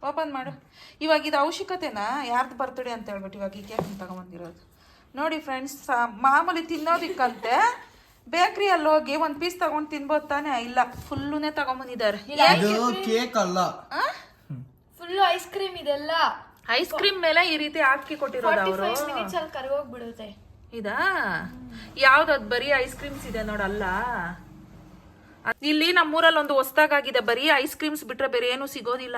Open ಮಾಡು. ಇವಾಗ ಇದು ಅವಶ್ಯಕತೆನಾ ಯಾರ್ದು ಬರ್ತಡೇ ಅಂತ ಹೇಳ್ಬಿಟ್ಟು ಇವಾಗ ಈ ಕೇಕ್ ತಗೊಂಬಂದಿರೋದು ನೋಡಿ ಫ್ರೆಂಡ್ಸ್. ಮಾಮೂಲಿ ತಿನ್ನೋದಿಕ್ಕಂತೆ ಬೇಕ್ರಿಯಲ್ಲಿ ಹೋಗಿ ಒಂದು ಪೀಸ್ ತಗೊಂಡು ತಿನ್ಬೋದು ತಾನೆ? ಇಲ್ಲ, ಫುಲ್ಲುನೇ ತಗೊಂಬಂದಿದ್ದಾರೆ. ಕೇಕ್ ಅಲ್ಲ, ಫುಲ್ಲು ಐಸ್ ಕ್ರೀಮ್. ಇದೆಲ್ಲ ಐಸ್ ಕ್ರೀಮ್ ಮೇಲೆ ಈ ರೀತಿ ಹಾಕಿ ಕೊಟ್ಟಿರೋದು ಅವರು. ಕರಗೋಗ್ಬಿಡುತ್ತೆ. ಇದಾ ಯಾವ್ದದ್? ಬರೀ ಐಸ್ ಕ್ರೀಮ್ಸ್ ಇದೆ ನೋಡಲ್ಲ. ಇಲ್ಲಿ ನಮ್ಮೂರಲ್ಲಿ ಒಂದು ಹೊಸ್ದಾಗಿದೆ, ಬರೀ ಐಸ್ ಕ್ರೀಮ್ಸ್ ಬಿಟ್ರೆ ಬೇರೆ ಏನು ಸಿಗೋದಿಲ್ಲ.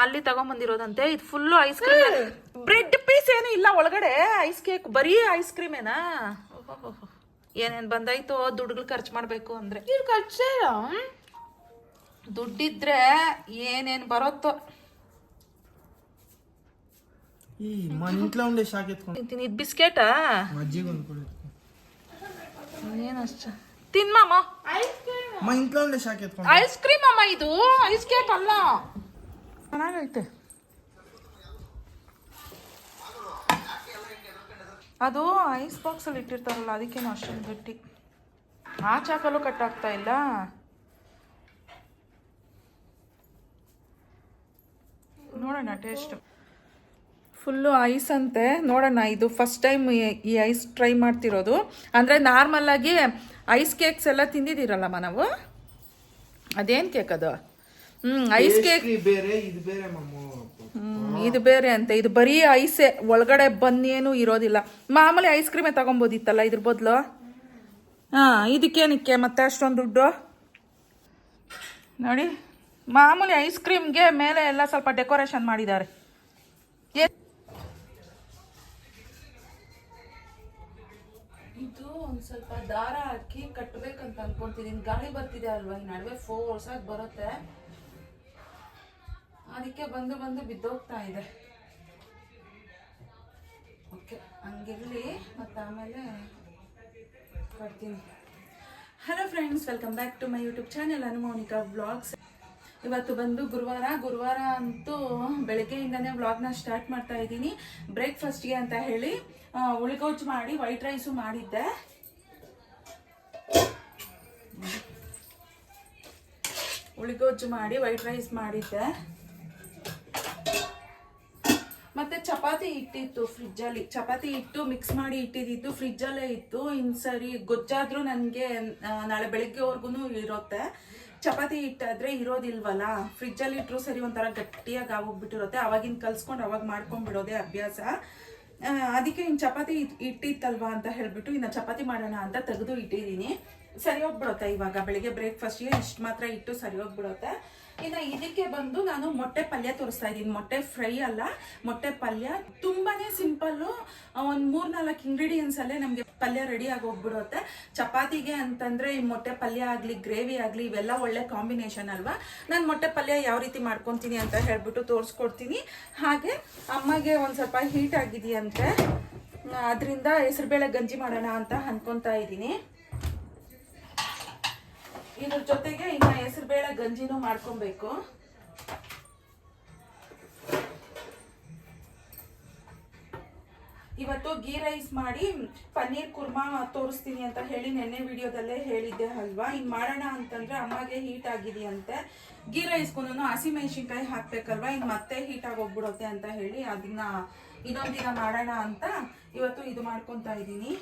ಅಲ್ಲಿ ತಗೊಂಬಂದಿರೋದಂತೆ. ಇದು full ice cream, bread piece ಏನು ಇಲ್ಲ ಒಳಗಡೆ. ಐಸ್ ಕೇಕ್ ಬರೀ ಐಸ್ ಕ್ರೀಮೇನಾ? ಏನೇನ್ ಬಂದಾಯ್ತು ದುಡ್ಡುಗಳು ಖರ್ಚು ಮಾಡ್ಬೇಕು ಅಂದ್ರೆ. ದುಡ್ಡಿದ್ರೆ ಏನೇನ್ ಬರುತ್ತೋ. ತಿಂತೀನಿ. ಇದು ಬಿಸ್ಕೆಟಾ? ಏನಷ್ಟ ತಿನ್ಮಮ್ಮ. ಐಸ್ ಕ್ರೀಮ್ ಅಮ್ಮ, ಇದು ಐಸ್ ಕೇಕ್ ಅಲ್ಲ. ಚೆನ್ನಾಗೈತೆ. ಅದು ಐಸ್ ಬಾಕ್ಸ್ ಅಲ್ಲಿ ಇಟ್ಟಿರ್ತಾರಲ್ಲ, ಅದಕ್ಕೇನು ಅಷ್ಟೊಂದು ಗಟ್ಟಿ. ಆ ಚಾಕಲ್ಲೂ ಕಟ್ ಆಗ್ತಾ ಇಲ್ಲ. ನೋಡೋಣ ಟೇಸ್ಟ್. ಫುಲ್ಲು ಐಸ್ ಅಂತೆ. ನೋಡೋಣ, ಇದು ಫಸ್ಟ್ ಟೈಮ್ ಈ ಐಸ್ ಟ್ರೈ ಮಾಡ್ತಿರೋದು. ಅಂದರೆ ನಾರ್ಮಲ್ಲಾಗಿ ಐಸ್ ಕೇಕ್ಸ್ ಎಲ್ಲ ತಿಂದಿದ್ದೀರಲ್ಲಮ್ಮ ನಾವು. ಅದೇನು ಕೇಕ್ ಅದು? ಐಸ್ ಕೇಕ್ ಇದು ಬೇರೆ ಅಂತೆ. ಇದು ಬರೀ ಐಸೇ, ಒಳಗಡೆ ಬನ್ನೇನು ಇರೋದಿಲ್ಲ. ಮಾಮೂಲಿ ಐಸ್ ಕ್ರೀಮೇ ತಗೊಬೋದಿತ್ತಲ್ಲ ಇದ್ರ ಬದಲು. ಇದಕ್ಕೇನಕ್ಕೆ ಮತ್ತೆ ಅಷ್ಟೊಂದು ದುಡ್ಡು? ನೋಡಿ, ಮಾಮೂಲಿ ಐಸ್ ಕ್ರೀಮ್ಗೆ ಮೇಲೆ ಎಲ್ಲ ಸ್ವಲ್ಪ ಡೆಕೋರೇಷನ್ ಮಾಡಿದ್ದಾರೆ. ಇದು ಒಂದು ಸ್ವಲ್ಪ ದಾರ ಹಾಕಿ ಕಟ್ಟಬೇಕಂತ ಅನ್ಕೊಂತಿದ್ದೀನಿ. ಗಾಳಿ ಬರ್ತಿದೆ ಅಲ್ವಾ, ಈ ನಡುವೆ ಫೋರ್ಸಾಗಿ ಬರುತ್ತೆ, ಅದಕ್ಕೆ ಬಂದು ಬಿದ್ದೋಗ್ತಾ ಇದೆ. ಓಕೆ, ಹಂಗಿರಲಿ. ಮತ್ತು ಆಮೇಲೆ ಕಟ್ತೀನಿ. Hello friends, welcome back to my YouTube channel ಅನುಮೋನಿಕಾ ವ್ಲಾಗ್ಸ್. ಇವತ್ತು ಬಂದು ಗುರುವಾರ ಅಂತೂ ಬೆಳಗ್ಗೆಯಿಂದನೇ ವ್ಲಾಗ್ನ ಸ್ಟಾರ್ಟ್ ಮಾಡ್ತಾ ಇದ್ದೀನಿ. ಬ್ರೇಕ್ಫಾಸ್ಟ್ಗೆ ಅಂತ ಹೇಳಿ ಉಳಿಗೊಜ್ಜು ಮಾಡಿ ವೈಟ್ ರೈಸು ಮಾಡಿದ್ದೆ. ಮತ್ತೆ ಚಪಾತಿ ಹಿಟ್ಟಿತ್ತು ಫ್ರಿಜ್ಜಲ್ಲಿ. ಚಪಾತಿ ಹಿಟ್ಟು ಮಿಕ್ಸ್ ಮಾಡಿ ಇಟ್ಟಿದ್ದು ಫ್ರಿಜ್ಜಲ್ಲೇ ಇತ್ತು. ಇನ್ನು ಸರಿ ಗೊಜ್ಜಾದ್ರೂ ನನಗೆ ನಾಳೆ ಬೆಳಿಗ್ಗೆವರೆಗೂ ಇರುತ್ತೆ. ಚಪಾತಿ ಹಿಟ್ಟಾದ್ರೆ ಇರೋದಿಲ್ವಲ್ಲ, ಫ್ರಿಜ್ಜಲ್ಲಿ ಇಟ್ಟರು ಸರಿ ಒಂಥರ ಗಟ್ಟಿಯಾಗಿ ಆಗೋಗ್ಬಿಟ್ಟಿರುತ್ತೆ. ಅವಾಗಿನ ಕಲ್ಸ್ಕೊಂಡು ಅವಾಗ ಮಾಡ್ಕೊಂಡ್ಬಿಡೋದೇ ಅಭ್ಯಾಸ. ಅದಕ್ಕೆ ಇನ್ನು ಚಪಾತಿ ಇಟ್ಟಿತ್ತಲ್ವಾ ಅಂತ ಹೇಳ್ಬಿಟ್ಟು ಇನ್ನು ಚಪಾತಿ ಮಾಡೋಣ ಅಂತ ತೆಗೆದು ಇಟ್ಟಿದ್ದೀನಿ. ಸರಿ ಹೋಗ್ಬಿಡುತ್ತೆ. ಇವಾಗ ಬೆಳಿಗ್ಗೆ ಬ್ರೇಕ್ಫಾಸ್ಟ್ಗೆ ಇಷ್ಟು ಮಾತ್ರ ಇಟ್ಟು ಸರಿ ಹೋಗ್ಬಿಡುತ್ತೆ. ಇನ್ನು ಇದಕ್ಕೆ ಬಂದು ನಾನು ಮೊಟ್ಟೆ ಪಲ್ಯ ತೋರಿಸ್ತಾ ಇದ್ದೀನಿ. ಮೊಟ್ಟೆ ಫ್ರೈ ಅಲ್ಲ, ಮೊಟ್ಟೆ ಪಲ್ಯ. ತುಂಬಾನೇ ಸಿಂಪಲ್ಲು. ಒಂದು 3-4 ಇಂಗ್ರೀಡಿಯೆಂಟ್ಸ್ ಅಲ್ಲೇ ನಮಗೆ ಪಲ್ಯ ರೆಡಿ ಆಗಿ ಹೋಗ್ಬಿಡುತ್ತೆ. ಚಪಾತಿಗೆ ಅಂತಂದ್ರೆ ಈ ಮೊಟ್ಟೆ ಪಲ್ಯ ಆಗಲಿ, ಗ್ರೇವಿ ಆಗಲಿ, ಇವೆಲ್ಲ ಒಳ್ಳೆ ಕಾಂಬಿನೇಷನ್ ಅಲ್ವಾ. ನಾನು ಮೊಟ್ಟೆ ಪಲ್ಯ ಯಾವ ರೀತಿ ಮಾಡ್ಕೊತೀನಿ ಅಂತ ಹೇಳ್ಬಿಟ್ಟು ತೋರಿಸ್ಕೊಡ್ತೀನಿ. ಹಾಗೆ ಅಮ್ಮಗೆ ಒಂದು ಸ್ವಲ್ಪ ಹೀಟ್ ಆಗಿದೆಯಂತೆ, ಅದರಿಂದ ಹೆಸರುಬೇಳೆ ಗಂಜಿ ಮಾಡೋಣ ಅಂತ ಅನ್ಕೊತಾ ಇದ್ದೀನಿ. ಇದ್ರ ಜೊತೆಗೆ ಇನ್ನು ಹೆಸರುಬೇಳೆ ಗಂಜಿನೂ ಮಾಡ್ಕೊಬೇಕು. ಇವತ್ತು ಗೀ ರೈಸ್ ಮಾಡಿ ಪನ್ನೀರ್ ಕುರ್ಮಾ ತೋರಿಸ್ತೀನಿ ಅಂತ ಹೇಳಿ ನೆನ್ನೆ ವಿಡಿಯೋದಲ್ಲೇ ಹೇಳಿದ್ದೆ ಅಲ್ವಾ. ಇನ್ನು ಮಾಡೋಣ ಅಂತಂದ್ರೆ ಅಮ್ಮಗೆ ಹೀಟ್ ಆಗಿದೆಯಂತೆ. ಗೀ ರೈಸ್ಗೂ ಹಸಿಮೆಣಸಿನ್ಕಾಯಿ ಹಾಕ್ಬೇಕಲ್ವಾ, ಇನ್ನು ಮತ್ತೆ ಹೀಟ್ ಆಗೋಗ್ಬಿಡುತ್ತೆ ಅಂತ ಹೇಳಿ ಅದನ್ನ ಇನ್ನೊಂದು ದಿನ ಮಾಡೋಣ ಅಂತ ಇವತ್ತು ಇದು ಮಾಡ್ಕೊತಾ ಇದ್ದೀನಿ.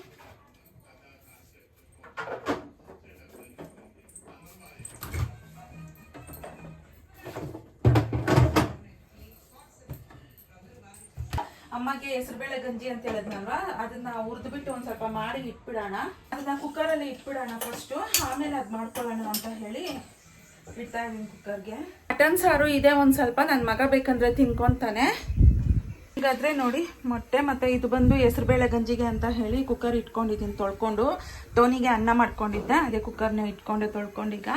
ಅಮ್ಮಗೆ ಹೆಸರುಬೇಳೆ ಗಂಜಿ ಅಂತ ಹೇಳಿದ್ನಲ್ವಾ, ಅದನ್ನ ಹುರಿದ್ಬಿಟ್ಟು ಒಂದು ಸ್ವಲ್ಪ ಮಾಡಿ ಇಟ್ಬಿಡೋಣ. ಅದನ್ನ ಕುಕ್ಕರಲ್ಲಿ ಇಟ್ಬಿಡೋಣ ಫಸ್ಟು, ಆಮೇಲೆ ಅದು ಮಾಡ್ಕೊಳ್ಳೋಣ ಅಂತ ಹೇಳಿ ಇಡ್ತಾ ಇದ್ದೀನಿ ಕುಕ್ಕರ್ಗೆ. ಮಟನ್ ಸಾರು ಇದೆ ಒಂದು ಸ್ವಲ್ಪ, ನನ್ನ ಮಗ ಬೇಕಂದ್ರೆ ತಿನ್ಕೊಂತಾನೆ. ಹೀಗಾದ್ರೆ ನೋಡಿ, ಮೊಟ್ಟೆ ಮತ್ತು ಇದು ಬಂದು ಹೆಸರುಬೇಳೆ ಗಂಜಿಗೆ ಅಂತ ಹೇಳಿ ಕುಕ್ಕರ್ ಇಟ್ಕೊಂಡಿದ್ದೀನಿ ತೊಳ್ಕೊಂಡು. ಟೋನಿಗೆ ಅನ್ನ ಮಾಡ್ಕೊಂಡಿದ್ದೆ, ಅದೇ ಕುಕ್ಕರ್ನ ಇಟ್ಕೊಂಡೆ ತೊಳ್ಕೊಂಡೀಗ.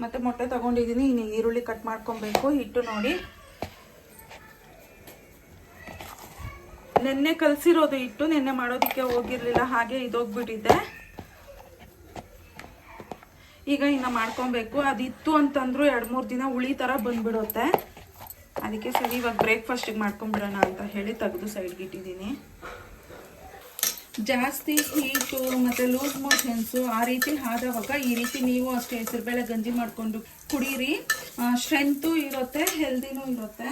ಮತ್ತು ಮೊಟ್ಟೆ ತೊಗೊಂಡಿದ್ದೀನಿ. ಇನ್ನು ಈರುಳ್ಳಿ ಕಟ್ ಮಾಡ್ಕೊಬೇಕು. ಹಿಟ್ಟು ನೋಡಿ, ನೆನ್ನೆ ಕಲಸಿರೋದು ಹಿಟ್ಟು, ನೆನ್ನೆ ಮಾಡೋದಕ್ಕೆ ಹೋಗಿರ್ಲಿಲ್ಲ, ಹಾಗೆ ಇದೋಗ್ಬಿಟ್ಟಿದ್ದೆ. ಈಗ ಇನ್ನು ಮಾಡ್ಕೊಬೇಕು. ಅದಿತ್ತು ಅಂತಂದ್ರೂ 2-3 ದಿನ ಉಳಿ ಥರ ಬಂದ್ಬಿಡುತ್ತೆ. ಅದಕ್ಕೆ ಸರಿ ಇವಾಗ ಬ್ರೇಕ್ಫಾಸ್ಟಿಗೆ ಮಾಡ್ಕೊಂಬಿಡೋಣ ಅಂತ ಹೇಳಿ ತೆಗೆದು ಸೈಡ್ಗೆ ಇಟ್ಟಿದ್ದೀನಿ. ಜಾಸ್ತಿ ಹೀಟು ಮತ್ತು ಲೂಸ್ ಮೋಷನ್ಸು ಆ ರೀತಿ ಆದವಾಗ ಈ ರೀತಿ ನೀವು ಅಷ್ಟೇ ಹೆಸರುಬೇಳೆ ಗಂಜಿ ಮಾಡಿಕೊಂಡು ಕುಡೀರಿ. ಸ್ಟ್ರೆಂತು ಇರುತ್ತೆ, ಹೆಲ್ದಿನೂ ಇರುತ್ತೆ.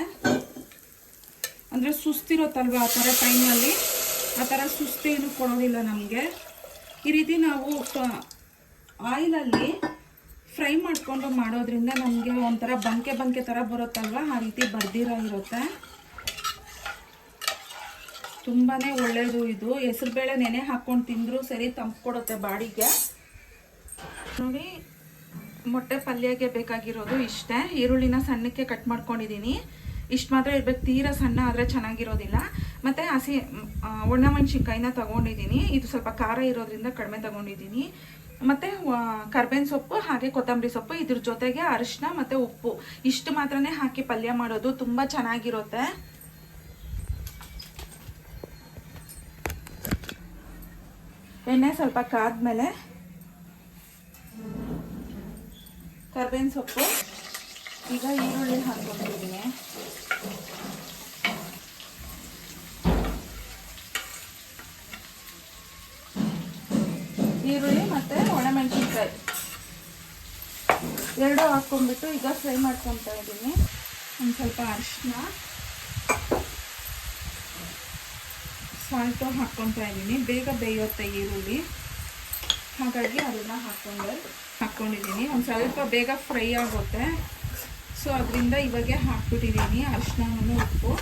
ಅಂದರೆ ಸುಸ್ತಿರುತ್ತಲ್ವ ಆ ಥರ ಟೈಮಲ್ಲಿ ಆ ಥರ ಸುಸ್ತೇನು ಕೊಡೋದಿಲ್ಲ ನಮಗೆ. ಈ ರೀತಿ ನಾವು ಆಯಿಲಲ್ಲಿ ಫ್ರೈ ಮಾಡಿಕೊಂಡು ಮಾಡೋದ್ರಿಂದ ನಮಗೆ ಒಂಥರ ಬಂಕೆ ಬಂಕೆ ಥರ ಬರುತ್ತಲ್ವ, ಆ ರೀತಿ ಬರ್ದಿರ ಇರುತ್ತೆ. ತುಂಬಾ ಒಳ್ಳೆಯದು ಇದು. ಹೆಸರುಬೇಳೆ ನೆನೆ ಹಾಕ್ಕೊಂಡು ತಿಂದರೂ ಸರಿ, ತಂಪು ಕೊಡುತ್ತೆ ಬಾಡಿಗೆ. ನೋಡಿ, ಮೊಟ್ಟೆ ಪಲ್ಯಗೆ ಬೇಕಾಗಿರೋದು ಇಷ್ಟೇ. ಈರುಳ್ಳಿನ ಸಣ್ಣಕ್ಕೆ ಕಟ್ ಮಾಡ್ಕೊಂಡಿದ್ದೀನಿ. ಇಷ್ಟು ಮಾತ್ರ ಇರ್ಬೇಕು, ತೀರಾ ಸಣ್ಣ ಆದರೆ ಚೆನ್ನಾಗಿರೋದಿಲ್ಲ. ಮತ್ತು ಹಸಿ ಒಣಮೆಣ್ಸಿನ್ಕಾಯಿನ ತೊಗೊಂಡಿದ್ದೀನಿ. ಇದು ಸ್ವಲ್ಪ ಖಾರ ಇರೋದ್ರಿಂದ ಕಡಿಮೆ ತೊಗೊಂಡಿದ್ದೀನಿ. ಮತ್ತು ಕರ್ಬೇವಿನ ಸೊಪ್ಪು ಹಾಗೆ ಕೊತ್ತಂಬರಿ ಸೊಪ್ಪು, ಇದ್ರ ಜೊತೆಗೆ ಅರಿಶಿನ ಮತ್ತು ಉಪ್ಪು ಇಷ್ಟು ಮಾತ್ರನೇ ಹಾಕಿ ಪಲ್ಯ ಮಾಡೋದು. ತುಂಬ ಚೆನ್ನಾಗಿರುತ್ತೆ. ಎಣ್ಣೆ ಸ್ವಲ್ಪ ಕಾದ್ಮೇಲೆ ಕರ್ಬೇವಿನ ಸೊಪ್ಪು, ಈಗ ಈರುಳ್ಳಿ ಹಾಕ್ಕೊಂಡಿದ್ದೀನಿ. ಈರುಳ್ಳಿ ಮತ್ತು ಒಣಮೆಣಸಿನ್ಕಾಯಿ ಎರಡೂ ಹಾಕ್ಕೊಂಡ್ಬಿಟ್ಟು ಈಗ ಫ್ರೈ ಮಾಡ್ಕೊತಾ ಇದ್ದೀನಿ. ಒಂದು ಸ್ವಲ್ಪ ಅರಿಶಿನ, ಸಾಲ್ಟು ಹಾಕ್ಕೊತಾ ಇದ್ದೀನಿ. ಬೇಗ ಬೇಯುತ್ತೆ ಈರುಳ್ಳಿ, ಹಾಗಾಗಿ ಅದನ್ನು ಹಾಕ್ಕೊಂಡಿದ್ದೀನಿ. ಒಂದು ಸ್ವಲ್ಪ ಬೇಗ ಫ್ರೈ ಆಗುತ್ತೆ. ಸೊ ಅದರಿಂದ ಇವಾಗೆ ಹಾಕ್ಬಿಟ್ಟಿದ್ದೀನಿ ಅರಿಶಿನ ಮತ್ತು ಉಪ್ಪು.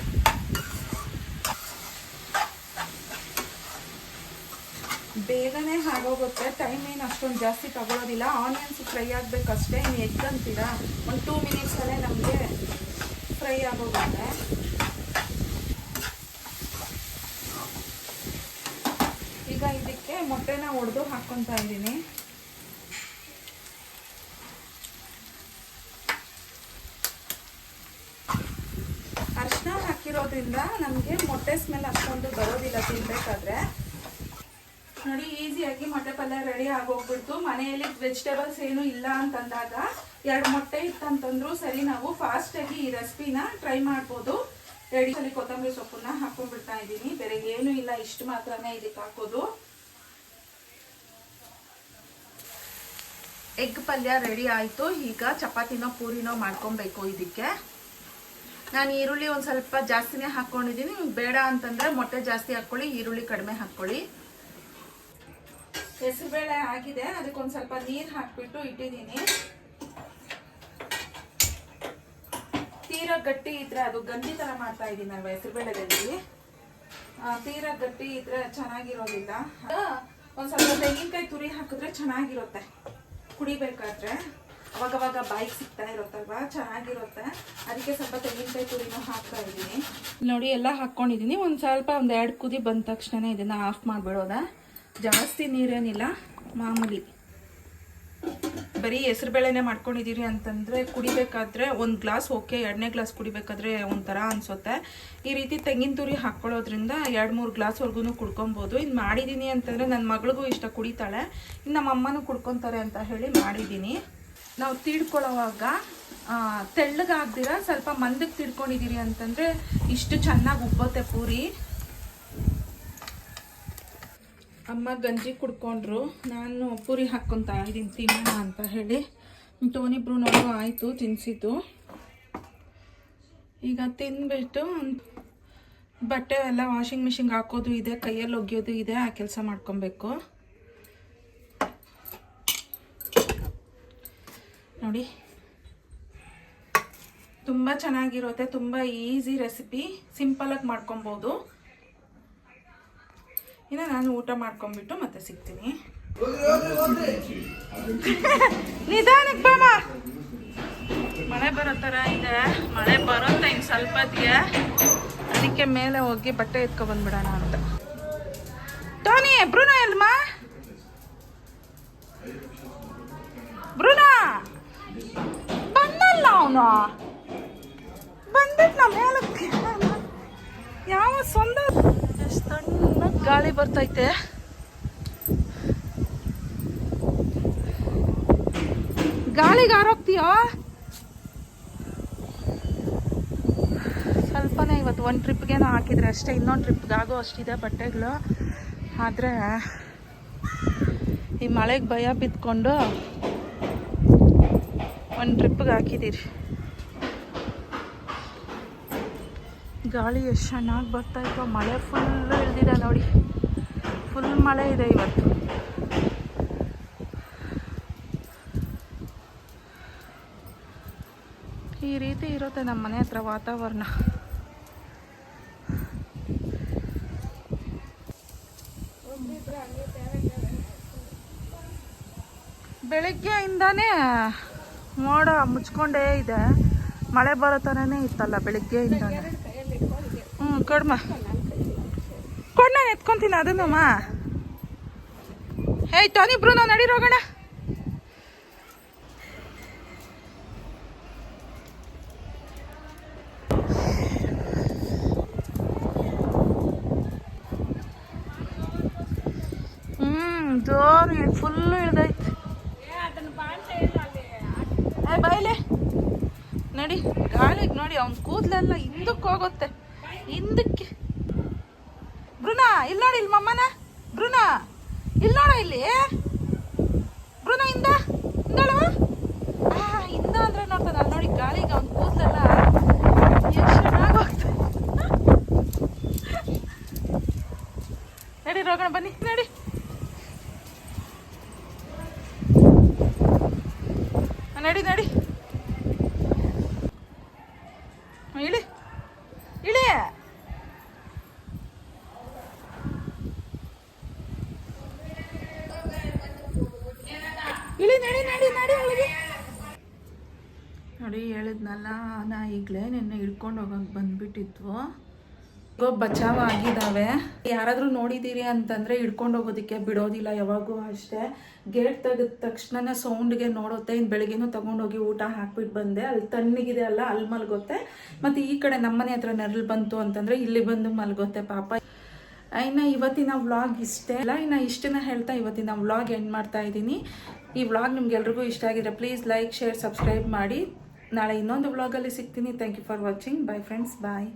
ಬೇಗನೆ ಆಗೋಗುತ್ತೆ, ಟೈಮ್ ಏನು ಅಷ್ಟೊಂದು ಜಾಸ್ತಿ ತಗೊಳ್ಳೋದಿಲ್ಲ. ಆನಿಯನ್ಸ್ ಫ್ರೈ ಆಗಬೇಕಷ್ಟೇ. ಇನ್ನು ಎಗ್ ಅಂತೀರಾ, ಒಂದು 2 ಮಿನಿಟ್ಸಲ್ಲೇ ನಮಗೆ ಫ್ರೈ ಆಗೋಗುತ್ತೆ. ಈಗ ಇದಕ್ಕೆ ಮೊಟ್ಟೆನ ಒಡೆದು ಹಾಕ್ಕೊತಾ ಇದ್ದೀನಿ. ಅರಿಶಿನ ಹಾಕಿರೋದ್ರಿಂದ ನಮಗೆ ಮೊಟ್ಟೆ ಸ್ಮೆಲ್ ಅಷ್ಟೊಂದು ಬರೋದಿಲ್ಲ ತಿನ್ಬೇಕಾದ್ರೆ. ನೋಡಿ, ಈಸಿಯಾಗಿ ಮೊಟ್ಟೆ ಪಲ್ಯ ರೆಡಿ ಆಗೋಗ್ಬಿಡ್ತು. ಮನೆಯಲ್ಲಿ ವೆಜಿಟೇಬಲ್ಸ್ ಏನು ಇಲ್ಲ ಅಂತಂದಾಗ 2 ಮೊಟ್ಟೆ ಇತ್ತಂತಂದ್ರೂ ಸರಿ, ನಾವು ಫಾಸ್ಟಾಗಿ ಈ ರೆಸಿಪಿನ ಟ್ರೈ ಮಾಡ್ಬೋದು. ರೆಡಿ ಸಲ ಕೊತ್ತಂಬರಿ ಸೊಪ್ಪನ್ನ ಹಾಕೊಂಡ್ಬಿಡ್ತಾ ಇದ್ದೀನಿ. ಬೇರೆ ಏನು ಇಲ್ಲ, ಇಷ್ಟು ಮಾತ್ರನೇ ಇದಕ್ಕೆ ಹಾಕೋದು. ಎಗ್ ಪಲ್ಯ ರೆಡಿ ಆಯಿತು. ಈಗ ಚಪಾತಿನೋ ಪೂರಿನೋ ಮಾಡ್ಕೊಬೇಕು. ಇದಕ್ಕೆ ನಾನು ಈರುಳ್ಳಿ ಒಂದು ಸ್ವಲ್ಪ ಜಾಸ್ತಿನೇ ಹಾಕ್ಕೊಂಡಿದ್ದೀನಿ. ಬೇಡ ಅಂತಂದರೆ ಮೊಟ್ಟೆ ಜಾಸ್ತಿ ಹಾಕ್ಕೊಳ್ಳಿ, ಈರುಳ್ಳಿ ಕಡಿಮೆ ಹಾಕ್ಕೊಳ್ಳಿ. ಹೆಸರುಬೇಳೆ ಆಗಿದೆ, ಅದಕ್ಕೊಂದು ಸ್ವಲ್ಪ ನೀರು ಹಾಕ್ಬಿಟ್ಟು ಇಟ್ಟಿದ್ದೀನಿ. ತೀರಾ ಗಟ್ಟಿ ಇದ್ರೆ ಅದು ಗಂಜಿ ಥರ ಮಾಡ್ತಾ ಇದ್ದೀನಿ ಅಲ್ವಾ ಹೆಸರುಬೇಳೆದಲ್ಲಿ. ತೀರಾ ಗಟ್ಟಿ ಇದ್ರೆ ಚೆನ್ನಾಗಿರೋದಿಲ್ಲ. ಒಂದು ಸ್ವಲ್ಪ ತೆಂಗಿನಕಾಯಿ ತುರಿ ಹಾಕಿದ್ರೆ ಚೆನ್ನಾಗಿರುತ್ತೆ ಕುಡಿಬೇಕಾದ್ರೆ. ಅವಾಗವಾಗ ಬಾಯಿಗೆ ಸಿಗ್ತಾ ಇರುತ್ತಲ್ವಾ, ಚೆನ್ನಾಗಿರುತ್ತೆ. ಅದಕ್ಕೆ ಸ್ವಲ್ಪ ತೆಂಗಿನಕಾಯಿ ತುರಿನೂ ಹಾಕ್ತಾ ಇದ್ದೀನಿ. ನೋಡಿ, ಎಲ್ಲ ಹಾಕ್ಕೊಂಡಿದ್ದೀನಿ. ಒಂದು 2 ಕುದಿ ಬಂದ ತಕ್ಷಣ ಇದನ್ನು ಆಫ್ ಮಾಡಿಬಿಡೋದ. ಜಾಸ್ತಿ ನೀರೇನಿಲ್ಲ, ಮಾಮೂಲಿ. ಬರೀ ಹೆಸರುಬೇಳೆನೇ ಮಾಡ್ಕೊಂಡಿದ್ದೀರಿ ಅಂತಂದರೆ ಕುಡಿಬೇಕಾದ್ರೆ 1 ಗ್ಲಾಸ್ ಓಕೆ, 2ನೇ ಗ್ಲಾಸ್ ಕುಡಿಬೇಕಾದ್ರೆ ಒಂಥರ ಅನಿಸುತ್ತೆ. ಈ ರೀತಿ ತೆಂಗಿನ ತುರಿ ಹಾಕ್ಕೊಳ್ಳೋದ್ರಿಂದ 2-3 ಗ್ಲಾಸ್ವರೆಗೂ ಕುಡ್ಕೊಬೋದು. ಇನ್ನು ಮಾಡಿದ್ದೀನಿ ಅಂತಂದರೆ ನನ್ನ ಮಗಳಿಗೂ ಇಷ್ಟ, ಕುಡಿತಾಳೆ. ಇನ್ನು ನಮ್ಮ ಅಮ್ಮನೂ ಕುಡ್ಕೊತಾರೆ ಅಂತ ಹೇಳಿ ಮಾಡಿದ್ದೀನಿ. ನಾವು ತೀಡ್ಕೊಳ್ಳೋವಾಗ ತೆಳ್ಳಗಾಗ್ದಿರ ಸ್ವಲ್ಪ ಮಂದಕ್ಕೆ ತಿಳ್ಕೊಂಡಿದ್ದೀರಿ ಅಂತಂದರೆ ಇಷ್ಟು ಚೆನ್ನಾಗಿ ಉಬ್ಬುತ್ತೆ ಪೂರಿ. ಅಮ್ಮ ಗಂಜಿ ಕುಡ್ಕೊಂಡ್ರು, ನಾನು ಪೂರಿ ಹಾಕ್ಕೊತಾ ಇದ್ದೀನಿ ತಿನ್ನೋಣ ಅಂತ ಹೇಳಿ. ಟೋನಿ ಬ್ರೂನವರು ಆಯಿತು ತಿನ್ನಿಸಿದ್ದು. ಈಗ ತಿಂದ್ಬಿಟ್ಟು ಬಟ್ಟೆ ಎಲ್ಲ ವಾಷಿಂಗ್ ಮಿಷಿನ್ಗೆ ಹಾಕೋದು ಇದೆ, ಕೈಯಲ್ಲಿ ಒಗೆಯೋದು ಇದೆ, ಆ ಕೆಲಸ ಮಾಡ್ಕೊಬೇಕು. ನೋಡಿ, ತುಂಬ ಚೆನ್ನಾಗಿರುತ್ತೆ. ತುಂಬ ಈಸಿ ರೆಸಿಪಿ, ಸಿಂಪಲಾಗಿ ಮಾಡ್ಕೊಬೋದು. ಇನ್ನು ನಾನು ಊಟ ಮಾಡ್ಕೊಂಡ್ಬಿಟ್ಟು ಮತ್ತೆ ಸಿಗ್ತೀನಿ. ನಿಧಾನಕ್ಕೆ ಬಾಮ, ಮಳೆ ಬರೋ ಥರ ಇದೆ. ಮಳೆ ಬರುತ್ತೆ ಇನ್ನು ಸ್ವಲ್ಪ ಹೊತ್ತಿಗೆ. ಅದಕ್ಕೆ ಮೇಲೆ ಹೋಗಿ ಬಟ್ಟೆ ಎತ್ಕೊಬಂದ್ಬಿಡೋಣ ಅಂತ. Tony, Bruno ಎಲ್ಮ? ಬ್ರೂನೋ ಬಂದಲ್ಲ, ಅವನು ಬಂದಿದ್ನ ಮೇಲಕ್ಕೆ. ಯಾವ ಸ್ವಂತ ತಣ್ಣಗೆ ಗಾಳಿ ಬರ್ತೈತೆ. ಗಾಳಿಗೆ ಆರೋಗ್ತೀಯೋ? ಸ್ವಲ್ಪನೇ ಇವತ್ತು 1 ಟ್ರಿಪ್ಗೆ ಹಾಕಿದ್ರೆ ಅಷ್ಟೇ. ಇನ್ನೊಂದು ಟ್ರಿಪ್ಗೆ ಆಗೋ ಅಷ್ಟಿದೆ ಬಟ್ಟೆಗಳು. ಆದರೆ ಈ ಮಳೆಗೆ ಭಯ ಬಿದ್ಕೊಂಡು ಒಂದು ಟ್ರಿಪ್ಪಿಗೆ ಹಾಕಿದ್ದೀರಿ. ಗಾಳಿ ಎಷ್ಟು ಚೆನ್ನಾಗಿ ಬರ್ತಾಯಿತ್ತು. ಮಳೆ ಫುಲ್ಲು ಇಳಿದಿದೆ ನೋಡಿ, ಫುಲ್ ಮಳೆ ಇದೆ ಇವತ್ತು. ಈ ರೀತಿ ಇರುತ್ತೆ ನಮ್ಮ ಮನೆ ಹತ್ರ ವಾತಾವರಣ. ಬೆಳಗ್ಗೆಯಿಂದಾನೇ ಮೋಡ ಮುಚ್ಕೊಂಡೇ ಇದೆ. ಮಳೆ ಬರೋ ಥರನೇ ಇತ್ತಲ್ಲ ಬೆಳಗ್ಗೆಯಿಂದಾನೆ. ಕೊಡ್ಮ ಕೊಡ್, ನಾನು ಎತ್ಕೊತೀನಿ ಅದನ್ನಮ್ಮ. ಹೇಯ್ ಟಾನಿಬ್ರು ನಾವು ನಡೀರೋಗೋಣ. ಜೋರು ಫುಲ್ಲು ಇಳ್ದೈತೆ. ಬಾಯಿಲೆ ನಡಿ, ಗಾಳಿಗೆ ನೋಡಿ ಅವ್ನ ಕೂದಲೆಲ್ಲ ಹಿಂದಕ್ಕೆ ಹೋಗುತ್ತೆ, ಹಿಂದಕ್ಕೆ. ಬ್ರುನಾ ಇಲ್ಲಿ ನೋಡಿ, ಇಲ್ಲಿ ಮಮ್ಮನ ಬ್ರುನಾ ಇಲ್ಲಿ ನೋಡ, ಇಲ್ಲಿ ಬ್ರುನಾ ಹಿಂದ ಹಿಂದಳವ. ಹಿಂದ ಅಂದ್ರೆ ನೋಡ್ತಾನೆ ಅಲ್ಲಿ ನೋಡಿ, ಗಾಳಿಗೆ ಅವ್ನ ಕೂದಲೆಲ್ಲ ಎಷ್ಟು ಚೆನ್ನಾಗಿ ಹೋಗ್ತದೆ. ನಡಿ ರೋಗಣ ಬನ್ನಿ, ನಡಿ. ನಡಿ ನಡಿ, ಇಳಿ ಇಳಿ. ಇಳಿ ನಡಿ ನಡಿ ನಡಿ ಒಳಗೆ. ನೋಡಿ ಹೇಳಿದ್ನಲ್ಲ, ನಾ ಈಗಲೇ ನಿನ್ನೆ ಹಿಡ್ಕೊಂಡು ಹೋಗಕ್ಕೆ ಬಂದ್ಬಿಟ್ಟಿದ್ವು. ಬಚಾವ್ ಆಗಿದ್ದಾವೆ. ಯಾರಾದರೂ ನೋಡಿದ್ದೀರಿ ಅಂತಂದರೆ ಹಿಡ್ಕೊಂಡು ಹೋಗೋದಕ್ಕೆ ಬಿಡೋದಿಲ್ಲ ಯಾವಾಗೂ ಅಷ್ಟೇ. ಗೇಟ್ ತೆಗೆದ ತಕ್ಷಣ ಸೌಂಡ್ಗೆ ನೋಡುತ್ತೆ. ಇನ್ನು ಬೆಳಗ್ಗೆನೂ ತೊಗೊಂಡೋಗಿ ಊಟ ಹಾಕ್ಬಿಟ್ಟು ಬಂದೆ. ಅಲ್ಲಿ ತಣ್ಣಗಿದೆ ಅಲ್ಲ, ಅಲ್ಲಿ ಮಲಗುತ್ತೆ. ಮತ್ತು ಈ ಕಡೆ ನಮ್ಮನೆ ಹತ್ರ ನೆರಳು ಬಂತು ಅಂತಂದರೆ ಇಲ್ಲಿ ಬಂದು ಮಲಗುತ್ತೆ ಪಾಪ. ಇನ್ನು ಇವತ್ತಿನ ವ್ಲಾಗ್ ಇಷ್ಟೇ ಅಲ್ಲ, ಇನ್ನು ಇಷ್ಟನ್ನ ಹೇಳ್ತಾ ಇವತ್ತಿನ ವ್ಲಾಗ್ ಎಂಡ್ ಮಾಡ್ತಾ ಇದ್ದೀನಿ. ಈ ವ್ಲಾಗ್ ನಿಮ್ಗೆಲ್ರಿಗೂ ಇಷ್ಟ ಆಗಿದ್ರೆ ಪ್ಲೀಸ್ ಲೈಕ್, ಶೇರ್, ಸಬ್ಸ್ಕ್ರೈಬ್ ಮಾಡಿ. ನಾಳೆ ಇನ್ನೊಂದು ವ್ಲಾಗಲ್ಲಿ ಸಿಗ್ತೀನಿ. Thank you for watching. Bye friends, bye.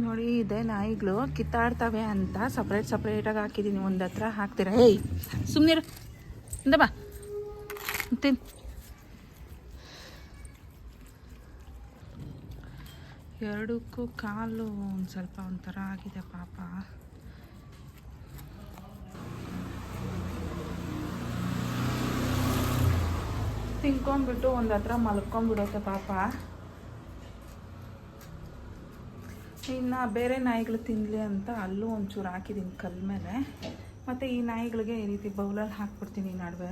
ನೋಡಿ, ಇದೆ ನಾಯಿಗಳು ಕಿತ್ತಾಡ್ತವೆ ಅಂತ ಸಪ್ರೇಟಾಗಿ ಹಾಕಿದ್ದೀನಿ. ಒಂದು ಹತ್ರ ಹಾಕ್ತೀರಾ? ಏಯ್ ಸುಮ್ಮನಿರು, ಇಂದ ಬಾ ತಿನ್. ಎರಡಕ್ಕೂ ಕಾಲು ಒಂದು ಸ್ವಲ್ಪ ಒಂಥರ ಆಗಿದೆ ಪಾಪ. ತಿನ್ಕೊಂಡ್ಬಿಟ್ಟು ಒಂದು ಹತ್ರ ಮಲ್ಕೊಂಡ್ಬಿಡುತ್ತೆ ಪಾಪ. ಇನ್ನು ಬೇರೆ ನಾಯಿಗಳು ತಿನ್ನಲಿ ಅಂತ ಅಲ್ಲೂ ಒಂಚೂರು ಹಾಕಿದ್ದೀನಿ ಕಲ್ಲ ಮೇಲೆ. ಮತ್ತು ಈ ನಾಯಿಗಳಿಗೆ ಈ ರೀತಿ ಬೌಲಲ್ಲಿ ಹಾಕ್ಬಿಡ್ತೀನಿ ನಡುವೆ.